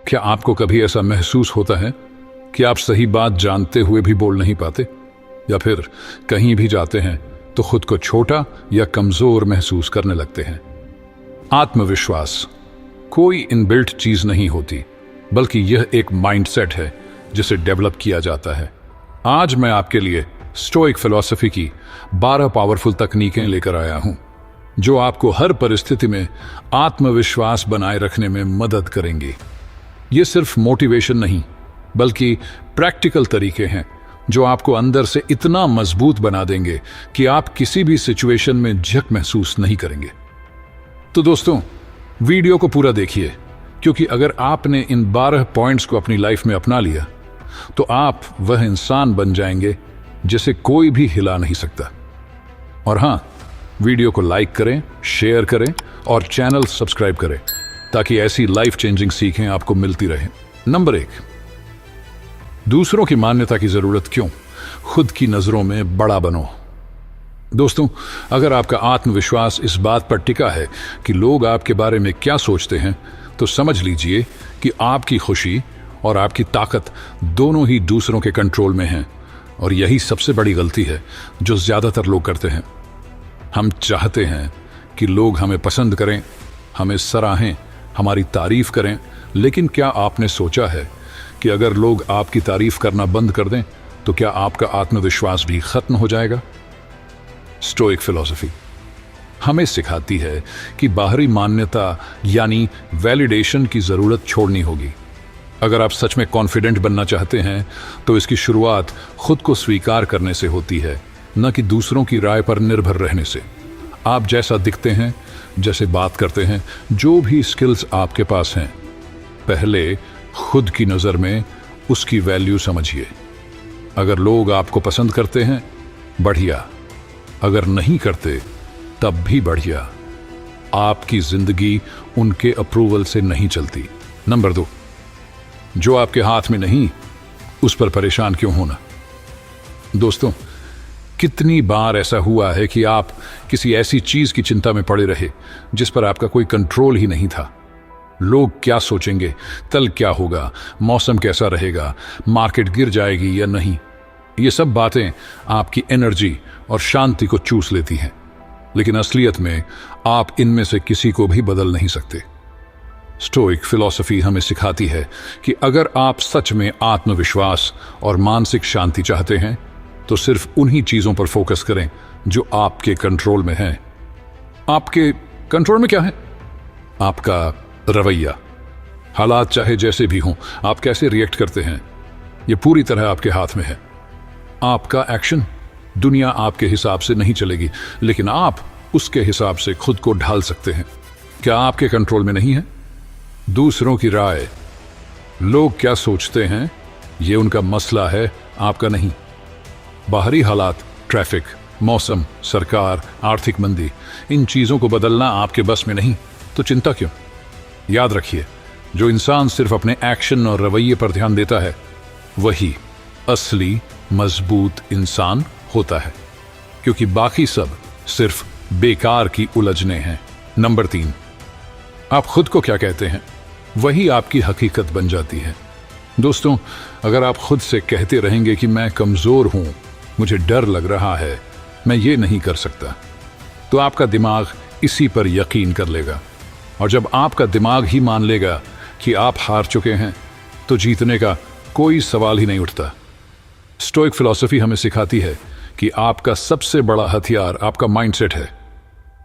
क्या आपको कभी ऐसा महसूस होता है कि आप सही बात जानते हुए भी बोल नहीं पाते, या फिर कहीं भी जाते हैं तो खुद को छोटा या कमजोर महसूस करने लगते हैं? आत्मविश्वास कोई इनबिल्ट चीज नहीं होती, बल्कि यह एक माइंडसेट है जिसे डेवलप किया जाता है। आज मैं आपके लिए स्टोइक फिलॉसफी की 12 पावरफुल तकनीकें लेकर आया हूं, जो आपको हर परिस्थिति में आत्मविश्वास बनाए रखने में मदद करेंगी। ये सिर्फ मोटिवेशन नहीं, बल्कि प्रैक्टिकल तरीके हैं जो आपको अंदर से इतना मजबूत बना देंगे कि आप किसी भी सिचुएशन में झक महसूस नहीं करेंगे। तो दोस्तों, वीडियो को पूरा देखिए, क्योंकि अगर आपने इन 12 पॉइंट्स को अपनी लाइफ में अपना लिया तो आप वह इंसान बन जाएंगे जिसे कोई भी हिला नहीं सकता। और हां, वीडियो को लाइक करें, शेयर करें और चैनल सब्सक्राइब करें, ताकि ऐसी लाइफ चेंजिंग सीखें आपको मिलती रहे। नंबर 1, दूसरों की मान्यता की जरूरत क्यों? खुद की नजरों में बड़ा बनो। दोस्तों, अगर आपका आत्मविश्वास इस बात पर टिका है कि लोग आपके बारे में क्या सोचते हैं, तो समझ लीजिए कि आपकी खुशी और आपकी ताकत दोनों ही दूसरों के कंट्रोल में हैं। और यही सबसे बड़ी गलती है जो ज्यादातर लोग करते हैं। हम चाहते हैं कि लोग हमें पसंद करें, हमें सराहें, हमारी तारीफ करें, लेकिन क्या आपने सोचा है कि अगर लोग आपकी तारीफ करना बंद कर दें तो क्या आपका आत्मविश्वास भी खत्म हो जाएगा? स्टोइक फिलॉसफी हमें सिखाती है कि बाहरी मान्यता यानी वैलिडेशन की जरूरत छोड़नी होगी। अगर आप सच में कॉन्फिडेंट बनना चाहते हैं तो इसकी शुरुआत खुद को स्वीकार करने से होती है, न कि दूसरों की राय पर निर्भर रहने से। आप जैसा दिखते हैं, जैसे बात करते हैं, जो भी स्किल्स आपके पास हैं, पहले खुद की नज़र में उसकी वैल्यू समझिए। अगर लोग आपको पसंद करते हैं, बढ़िया। अगर नहीं करते, तब भी बढ़िया। आपकी जिंदगी उनके अप्रूवल से नहीं चलती। नंबर 2, जो आपके हाथ में नहीं, उस पर परेशान क्यों होना? दोस्तों, कितनी बार ऐसा हुआ है कि आप किसी ऐसी चीज की चिंता में पड़े रहे जिस पर आपका कोई कंट्रोल ही नहीं था। लोग क्या सोचेंगे, कल क्या होगा, मौसम कैसा रहेगा, मार्केट गिर जाएगी या नहीं, ये सब बातें आपकी एनर्जी और शांति को चूस लेती हैं। लेकिन असलियत में आप इनमें से किसी को भी बदल नहीं सकते। स्टोइक फिलॉसफी हमें सिखाती है कि अगर आप सच में आत्मविश्वास और मानसिक शांति चाहते हैं तो सिर्फ उन्हीं चीजों पर फोकस करें जो आपके कंट्रोल में हैं। आपके कंट्रोल में क्या है? आपका रवैया। हालात चाहे जैसे भी हों, आप कैसे रिएक्ट करते हैं, यह पूरी तरह आपके हाथ में है। आपका एक्शन, दुनिया आपके हिसाब से नहीं चलेगी, लेकिन आप उसके हिसाब से खुद को ढाल सकते हैं। क्या आपके कंट्रोल में नहीं है? दूसरों की राय, लोग क्या सोचते हैं, यह उनका मसला है, आपका नहीं। बाहरी हालात, ट्रैफिक, मौसम, सरकार, आर्थिक मंदी, इन चीजों को बदलना आपके बस में नहीं, तो चिंता क्यों? याद रखिए, जो इंसान सिर्फ अपने एक्शन और रवैये पर ध्यान देता है, वही असली मजबूत इंसान होता है, क्योंकि बाकी सब सिर्फ बेकार की उलझने हैं। नंबर 3, आप खुद को क्या कहते हैं, वही आपकी हकीकत बन जाती है। दोस्तों, अगर आप खुद से कहते रहेंगे कि मैं कमजोर हूं, मुझे डर लग रहा है, मैं ये नहीं कर सकता, तो आपका दिमाग इसी पर यकीन कर लेगा। और जब आपका दिमाग ही मान लेगा कि आप हार चुके हैं, तो जीतने का कोई सवाल ही नहीं उठता। स्टोइक फिलॉसफी हमें सिखाती है कि आपका सबसे बड़ा हथियार आपका माइंडसेट है।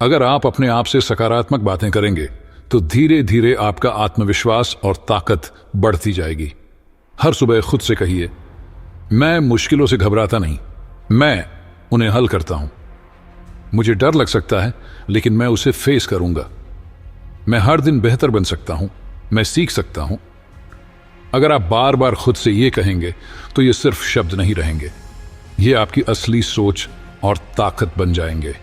अगर आप अपने आप से सकारात्मक बातें करेंगे तो धीरे धीरे आपका आत्मविश्वास और ताकत बढ़ती जाएगी। हर सुबह खुद से कहिए, मैं मुश्किलों से घबराता नहीं, मैं उन्हें हल करता हूं। मुझे डर लग सकता है, लेकिन मैं उसे फेस करूंगा। मैं हर दिन बेहतर बन सकता हूं, मैं सीख सकता हूं। अगर आप बार बार खुद से ये कहेंगे तो ये सिर्फ शब्द नहीं रहेंगे, ये आपकी असली सोच और ताकत बन जाएंगे,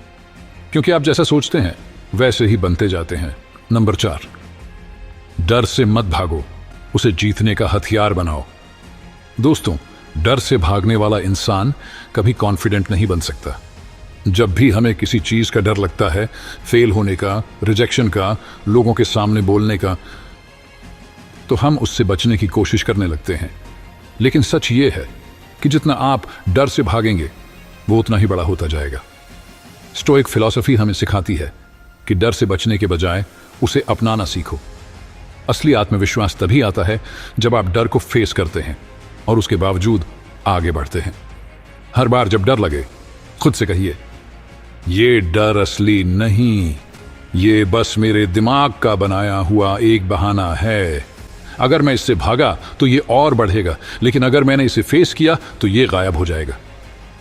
क्योंकि आप जैसा सोचते हैं वैसे ही बनते जाते हैं। नंबर 4, डर से मत भागो, उसे जीतने का हथियार बनाओ। दोस्तों, डर से भागने वाला इंसान कभी कॉन्फिडेंट नहीं बन सकता। जब भी हमें किसी चीज का डर लगता है, फेल होने का, रिजेक्शन का, लोगों के सामने बोलने का, तो हम उससे बचने की कोशिश करने लगते हैं। लेकिन सच ये है कि जितना आप डर से भागेंगे वो उतना ही बड़ा होता जाएगा। स्टोइक फिलॉसफी हमें सिखाती है कि डर से बचने के बजाय उसे अपनाना सीखो। असली आत्मविश्वास तभी आता है जब आप डर को फेस करते हैं और उसके बावजूद आगे बढ़ते हैं। हर बार जब डर लगे, खुद से कहिए, ये डर असली नहीं, ये बस मेरे दिमाग का बनाया हुआ एक बहाना है। अगर मैं इससे भागा तो ये और बढ़ेगा, लेकिन अगर मैंने इसे फेस किया तो ये गायब हो जाएगा।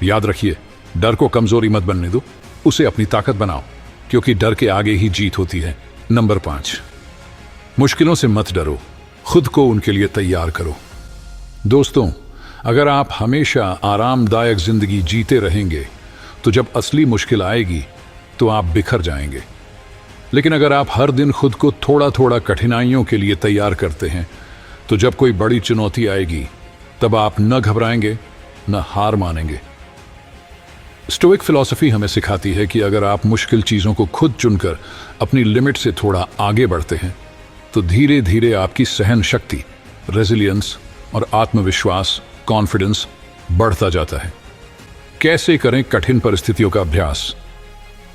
याद रखिए, डर को कमजोरी मत बनने दो, उसे अपनी ताकत बनाओ, क्योंकि डर के आगे ही जीत होती है। नंबर 5, मुश्किलों से मत डरो, खुद को उनके लिए तैयार करो। दोस्तों, अगर आप हमेशा आरामदायक जिंदगी जीते रहेंगे तो जब असली मुश्किल आएगी तो आप बिखर जाएंगे। लेकिन अगर आप हर दिन खुद को थोड़ा थोड़ा कठिनाइयों के लिए तैयार करते हैं तो जब कोई बड़ी चुनौती आएगी तब आप न घबराएंगे न हार मानेंगे। स्टोइक फिलॉसफी हमें सिखाती है कि अगर आप मुश्किल चीजों को खुद चुनकर अपनी लिमिट से थोड़ा आगे बढ़ते हैं तो धीरे धीरे आपकी सहन शक्ति, रेजिलियंस और आत्मविश्वास, कॉन्फिडेंस बढ़ता जाता है। कैसे करें कठिन परिस्थितियों का अभ्यास?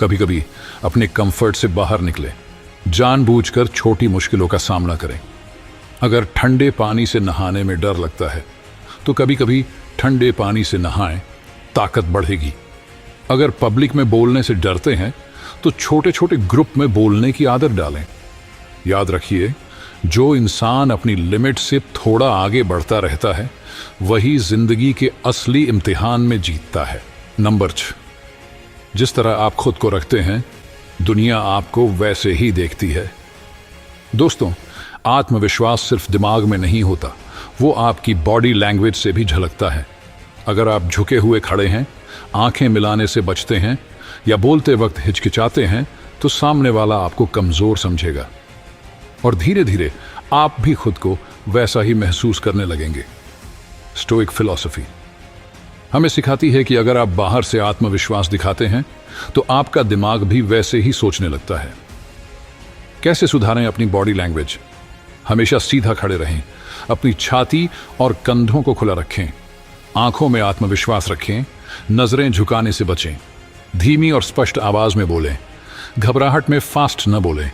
कभी कभी अपने कंफर्ट से बाहर निकलें, जानबूझकर छोटी मुश्किलों का सामना करें। अगर ठंडे पानी से नहाने में डर लगता है तो कभी कभी ठंडे पानी से नहाएं, ताकत बढ़ेगी। अगर पब्लिक में बोलने से डरते हैं तो छोटे छोटे ग्रुप में बोलने की आदत डालें। याद रखिए, जो इंसान अपनी लिमिट से थोड़ा आगे बढ़ता रहता है वही जिंदगी के असली इम्तिहान में जीतता है। नंबर 6, जिस तरह आप खुद को रखते हैं दुनिया आपको वैसे ही देखती है। दोस्तों, आत्मविश्वास सिर्फ दिमाग में नहीं होता, वो आपकी बॉडी लैंग्वेज से भी झलकता है। अगर आप झुके हुए खड़े हैं, आंखें मिलाने से बचते हैं या बोलते वक्त हिचकिचाते हैं तो सामने वाला आपको कमजोर समझेगा और धीरे धीरे आप भी खुद को वैसा ही महसूस करने लगेंगे। स्टोइक फिलॉसफी हमें सिखाती है कि अगर आप बाहर से आत्मविश्वास दिखाते हैं तो आपका दिमाग भी वैसे ही सोचने लगता है। कैसे सुधारें अपनी बॉडी लैंग्वेज? हमेशा सीधा खड़े रहें, अपनी छाती और कंधों को खुला रखें, आंखों में आत्मविश्वास रखें, नजरें झुकाने से बचें, धीमी और स्पष्ट आवाज में बोलें, घबराहट में फास्ट न बोलें,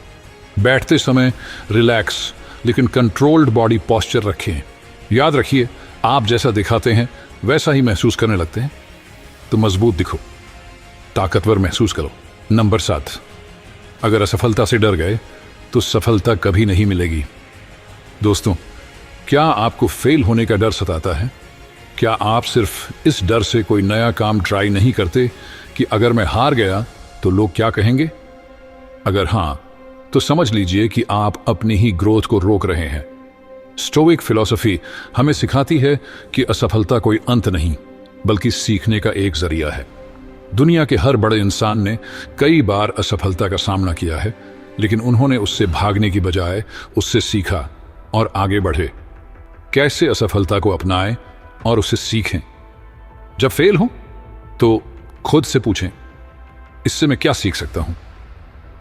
बैठते समय रिलैक्स लेकिन कंट्रोल्ड बॉडी पोस्चर रखें। याद रखिए, आप जैसा दिखाते हैं वैसा ही महसूस करने लगते हैं, तो मजबूत दिखो, ताकतवर महसूस करो। नंबर 7, अगर असफलता से डर गए तो सफलता कभी नहीं मिलेगी। दोस्तों, क्या आपको फेल होने का डर सताता है? क्या आप सिर्फ इस डर से कोई नया काम ट्राई नहीं करते कि अगर मैं हार गया तो लोग क्या कहेंगे? अगर हां, तो समझ लीजिए कि आप अपनी ही ग्रोथ को रोक रहे हैं। स्टोइक फिलॉसफी हमें सिखाती है कि असफलता कोई अंत नहीं बल्कि सीखने का एक जरिया है। दुनिया के हर बड़े इंसान ने कई बार असफलता का सामना किया है, लेकिन उन्होंने उससे भागने की बजाय उससे सीखा और आगे बढ़े। कैसे असफलता को अपनाएं और उसे सीखें? जब फेल हो तो खुद से पूछें, इससे मैं क्या सीख सकता हूं?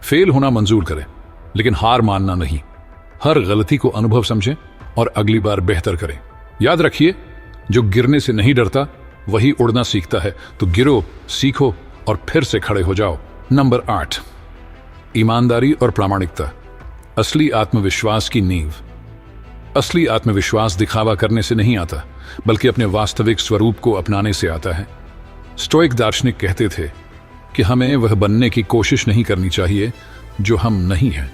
फेल होना मंजूर करें, लेकिन हार मानना नहीं। हर गलती को अनुभव समझें और अगली बार बेहतर करें। याद रखिए, जो गिरने से नहीं डरता वही उड़ना सीखता है। तो गिरो, सीखो और फिर से खड़े हो जाओ। नंबर 8, ईमानदारी और प्रामाणिकता, असली आत्मविश्वास की नींव। असली आत्मविश्वास दिखावा करने से नहीं आता बल्कि अपने वास्तविक स्वरूप को अपनाने से आता है। स्टोइक दार्शनिक कहते थे कि हमें वह बनने की कोशिश नहीं करनी चाहिए जो हम नहीं हैं।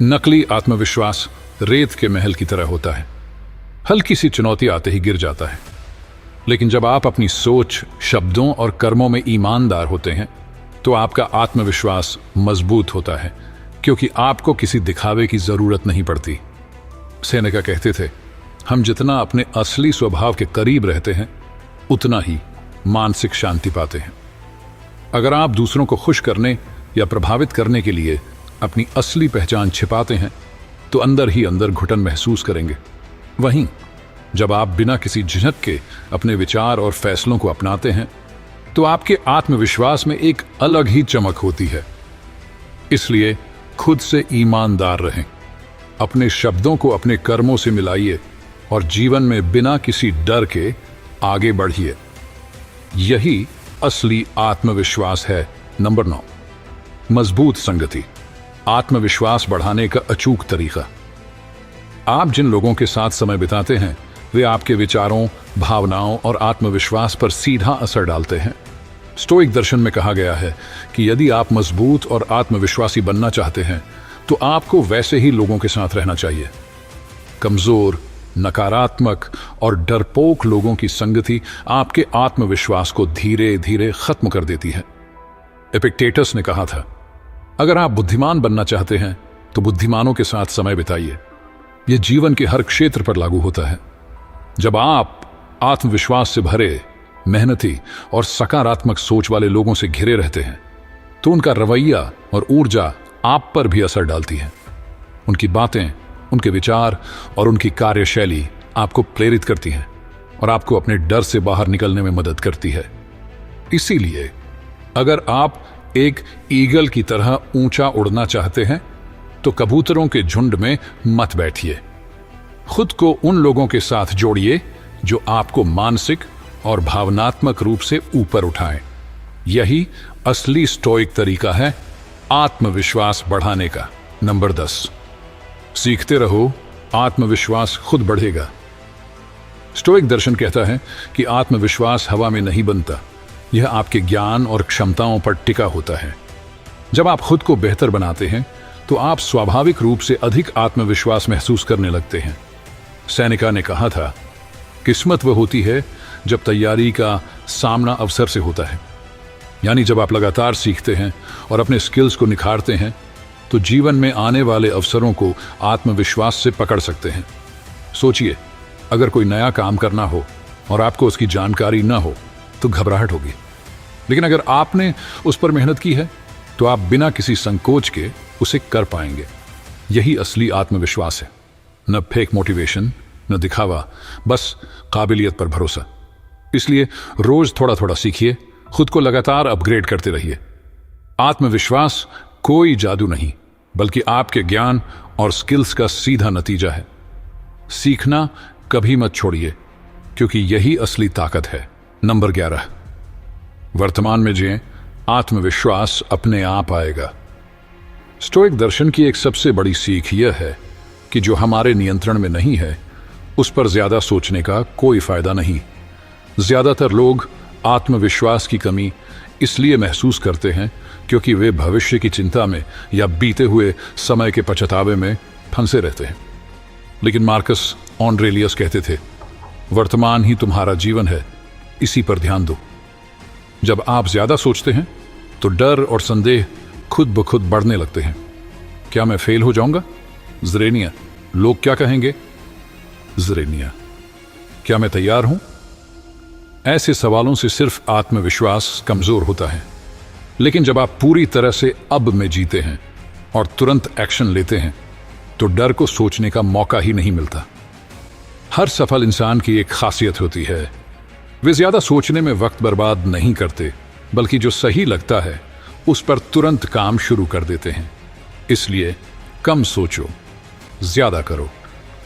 नकली आत्मविश्वास रेत के महल की तरह होता है, हल्की सी चुनौती आते ही गिर जाता है। लेकिन जब आप अपनी सोच, शब्दों और कर्मों में ईमानदार होते हैं तो आपका आत्मविश्वास मजबूत होता है, क्योंकि आपको किसी दिखावे की जरूरत नहीं पड़ती। सेनेका कहते थे, हम जितना अपने असली स्वभाव के करीब रहते हैं उतना ही मानसिक शांति पाते हैं। अगर आप दूसरों को खुश करने या प्रभावित करने के लिए अपनी असली पहचान छिपाते हैं तो अंदर ही अंदर घुटन महसूस करेंगे। वहीं जब आप बिना किसी झिझक के अपने विचार और फैसलों को अपनाते हैं तो आपके आत्मविश्वास में एक अलग ही चमक होती है। इसलिए खुद से ईमानदार रहें, अपने शब्दों को अपने कर्मों से मिलाइए और जीवन में बिना किसी डर के आगे बढ़िए। यही असली आत्मविश्वास है। नंबर 9, मजबूत संगति, आत्मविश्वास बढ़ाने का अचूक तरीका। आप जिन लोगों के साथ समय बिताते हैं वे आपके विचारों, भावनाओं और आत्मविश्वास पर सीधा असर डालते हैं। स्टोइक दर्शन में कहा गया है कि यदि आप मजबूत और आत्मविश्वासी बनना चाहते हैं तो आपको वैसे ही लोगों के साथ रहना चाहिए। कमजोर, नकारात्मक और डरपोक लोगों की संगति आपके आत्मविश्वास को धीरे धीरे खत्म कर देती है। एपिक्टेटस ने कहा था, अगर आप बुद्धिमान बनना चाहते हैं तो बुद्धिमानों के साथ समय बिताइए। यह जीवन के हर क्षेत्र पर लागू होता है। जब आप आत्मविश्वास से भरे, मेहनती और सकारात्मक सोच वाले लोगों से घिरे रहते हैं तो उनका रवैया और ऊर्जा आप पर भी असर डालती है। उनकी बातें, उनके विचार और उनकी कार्यशैली आपको प्रेरित करती हैं और आपको अपने डर से बाहर निकलने में मदद करती है। इसीलिए अगर आप एक ईगल की तरह ऊंचा उड़ना चाहते हैं तो कबूतरों के झुंड में मत बैठिए। खुद को उन लोगों के साथ जोड़िए जो आपको मानसिक और भावनात्मक रूप से ऊपर उठाएं। यही असली स्टोइक तरीका है आत्मविश्वास बढ़ाने का। नंबर 10, सीखते रहो, आत्मविश्वास खुद बढ़ेगा। स्टोइक दर्शन कहता है कि आत्मविश्वास हवा में नहीं बनता, यह आपके ज्ञान और क्षमताओं पर टिका होता है। जब आप खुद को बेहतर बनाते हैं तो आप स्वाभाविक रूप से अधिक आत्मविश्वास महसूस करने लगते हैं। सेनेका ने कहा था, किस्मत वह होती है जब तैयारी का सामना अवसर से होता है। यानी जब आप लगातार सीखते हैं और अपने स्किल्स को निखारते हैं तो जीवन में आने वाले अवसरों को आत्मविश्वास से पकड़ सकते हैं। सोचिए, अगर कोई नया काम करना हो और आपको उसकी जानकारी ना हो तो घबराहट होगी, लेकिन अगर आपने उस पर मेहनत की है तो आप बिना किसी संकोच के उसे कर पाएंगे। यही असली आत्मविश्वास है। न फेक मोटिवेशन, न दिखावा, बस काबिलियत पर भरोसा। इसलिए रोज थोड़ा थोड़ा सीखिए, खुद को लगातार अपग्रेड करते रहिए। आत्मविश्वास कोई जादू नहीं, बल्कि आपके ज्ञान और स्किल्स का सीधा नतीजा है। सीखना कभी मत छोड़िए, क्योंकि यही असली ताकत है। नंबर 11, वर्तमान में जिएं, आत्मविश्वास अपने आप आएगा। स्टोइक दर्शन की एक सबसे बड़ी सीख यह है कि जो हमारे नियंत्रण में नहीं है उस पर ज्यादा सोचने का कोई फायदा नहीं। ज्यादातर लोग आत्मविश्वास की कमी इसलिए महसूस करते हैं क्योंकि वे भविष्य की चिंता में या बीते हुए समय के पछतावे में फंसे रहते हैं। लेकिन मार्कस ऑरेलियस कहते थे, वर्तमान ही तुम्हारा जीवन है, इसी पर ध्यान दो। जब आप ज्यादा सोचते हैं तो डर और संदेह खुद ब खुद बढ़ने लगते हैं। क्या मैं फेल हो जाऊंगा? ज़रेनिया। लोग क्या कहेंगे? ज़रेनिया। क्या मैं तैयार हूं? ऐसे सवालों से सिर्फ आत्मविश्वास कमजोर होता है। लेकिन जब आप पूरी तरह से अब में जीते हैं और तुरंत एक्शन लेते हैं तो डर को सोचने का मौका ही नहीं मिलता। हर सफल इंसान की एक खासियत होती है, वे ज्यादा सोचने में वक्त बर्बाद नहीं करते, बल्कि जो सही लगता है उस पर तुरंत काम शुरू कर देते हैं। इसलिए कम सोचो, ज्यादा करो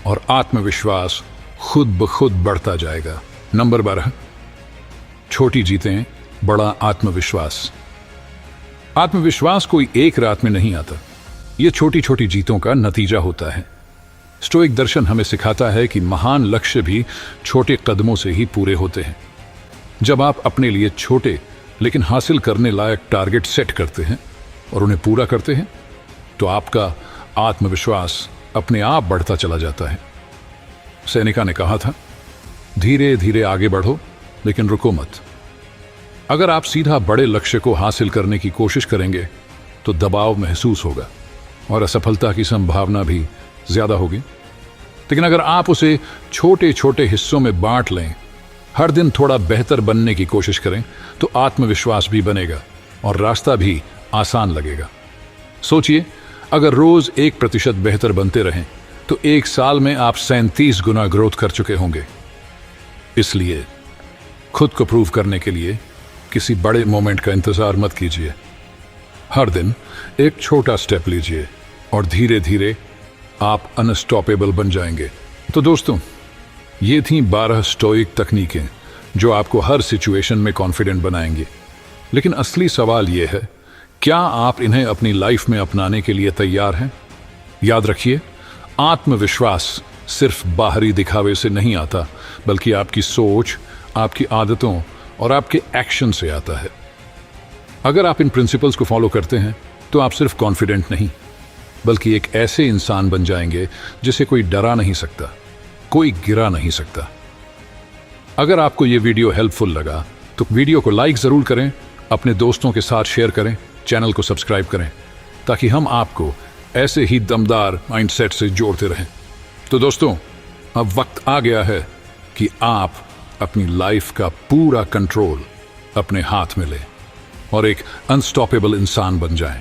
और आत्मविश्वास खुद ब खुद बढ़ता जाएगा। नंबर 12, छोटी जीतें, बड़ा आत्मविश्वास। आत्मविश्वास कोई एक रात में नहीं आता, यह छोटी छोटी जीतों का नतीजा होता है। स्टोइक दर्शन हमें सिखाता है कि महान लक्ष्य भी छोटे कदमों से ही पूरे होते हैं। जब आप अपने लिए छोटे लेकिन हासिल करने लायक टारगेट सेट करते हैं और उन्हें पूरा करते हैं तो आपका आत्मविश्वास अपने आप बढ़ता चला जाता है। सेनेका ने कहा था, धीरे धीरे आगे बढ़ो लेकिन रुको मत। अगर आप सीधा बड़े लक्ष्य को हासिल करने की कोशिश करेंगे तो दबाव महसूस होगा और असफलता की संभावना भी ज्यादा होगी। लेकिन अगर आप उसे छोटे छोटे हिस्सों में बांट लें, हर दिन थोड़ा बेहतर बनने की कोशिश करें, तो आत्मविश्वास भी बनेगा और रास्ता भी आसान लगेगा। सोचिए, अगर रोज 1% बेहतर बनते रहें तो 1 साल में आप 37 गुना ग्रोथ कर चुके होंगे। इसलिए खुद को प्रूव करने के लिए किसी बड़े मोमेंट का इंतजार मत कीजिए। हर दिन एक छोटा स्टेप लीजिए और धीरे धीरे आप अनस्टॉपेबल बन जाएंगे। तो दोस्तों, ये थी 12 स्टोइक तकनीकें जो आपको हर सिचुएशन में कॉन्फिडेंट बनाएंगे। लेकिन असली सवाल यह है, क्या आप इन्हें अपनी लाइफ में अपनाने के लिए तैयार हैं? याद रखिए, आत्मविश्वास सिर्फ बाहरी दिखावे से नहीं आता, बल्कि आपकी सोच, आपकी आदतों और आपके एक्शन से आता है। अगर आप इन प्रिंसिपल्स को फॉलो करते हैं तो आप सिर्फ कॉन्फिडेंट नहीं, बल्कि एक ऐसे इंसान बन जाएंगे जिसे कोई डरा नहीं सकता, कोई गिरा नहीं सकता। अगर आपको यह वीडियो हेल्पफुल लगा तो वीडियो को लाइक जरूर करें, अपने दोस्तों के साथ शेयर करें, चैनल को सब्सक्राइब करें, ताकि हम आपको ऐसे ही दमदार माइंडसेट से जोड़ते रहें। तो दोस्तों, अब वक्त आ गया है कि आप अपनी लाइफ का पूरा कंट्रोल अपने हाथ में लें और एक अनस्टॉपेबल इंसान बन जाएं।